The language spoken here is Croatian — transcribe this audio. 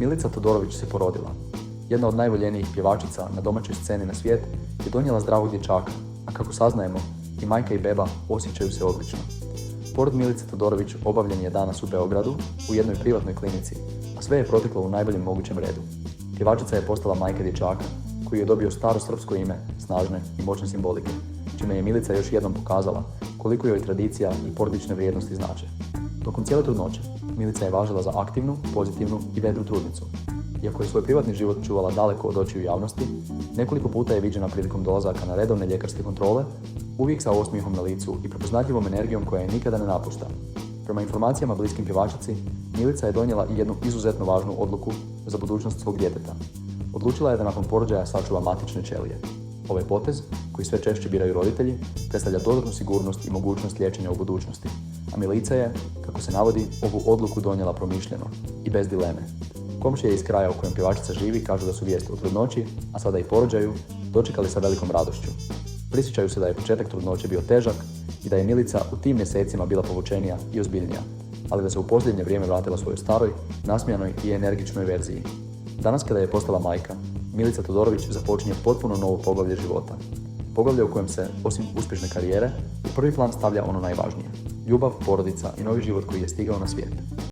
Milica Todorović se porodila. Jedna od najvoljenijih pjevačica na domaćoj sceni na svijet je donijela zdravog dječaka, a kako saznajemo, i majka i beba osjećaju se odlično. Porod Milice Todorović obavljen je danas u Beogradu, u jednoj privatnoj klinici, a sve je proteklo u najboljem mogućem redu. Pjevačica je postala majka dječaka, koji je dobio staro srpsko ime, snažne i moćne simbolike, čime je Milica još jednom pokazala koliko joj tradicija i porodične vrijednosti znače. Tokom cijele trudnoće, Milica je važila za aktivnu, pozitivnu i vedru trudnicu. Iako je svoj privatni život čuvala daleko od očiju javnosti, nekoliko puta je viđena prilikom dolazaka na redovne ljekarske kontrole, uvijek sa osmijehom na licu i prepoznatljivom energijom koja je nikada ne napušta. Prema informacijama bliskim pjevačici, Milica je donijela i jednu izuzetno važnu odluku za budućnost svog djeteta. Odlučila je da nakon porođaja sačuva matične ćelije. Ovaj potez, koji sve češće biraju roditelji, predstavlja dodatnu sigurnost i mogućnost liječenja u budućnosti. A Milica je, kako se navodi, ovu odluku donijela promišljeno i bez dileme. Komšije iz kraja u kojem pjevačica živi kažu da su vijest o trudnoći, a sada i porođaju, dočekali sa velikom radošću. Prisjećaju se da je početak trudnoće bio težak i da je Milica u tim mjesecima bila povučenija i ozbiljnija, ali da se u posljednje vrijeme vratila svojoj staroj, nasmijanoj i energičnoj verziji. Danas kada je postala majka, Milica Todorović započinje potpuno novo poglavlje života. Poglavlje u kojem se, osim uspješne karijere, u prvi plan stavlja ono najvažnije – ljubav, porodica i novi život koji je stigao na svijet.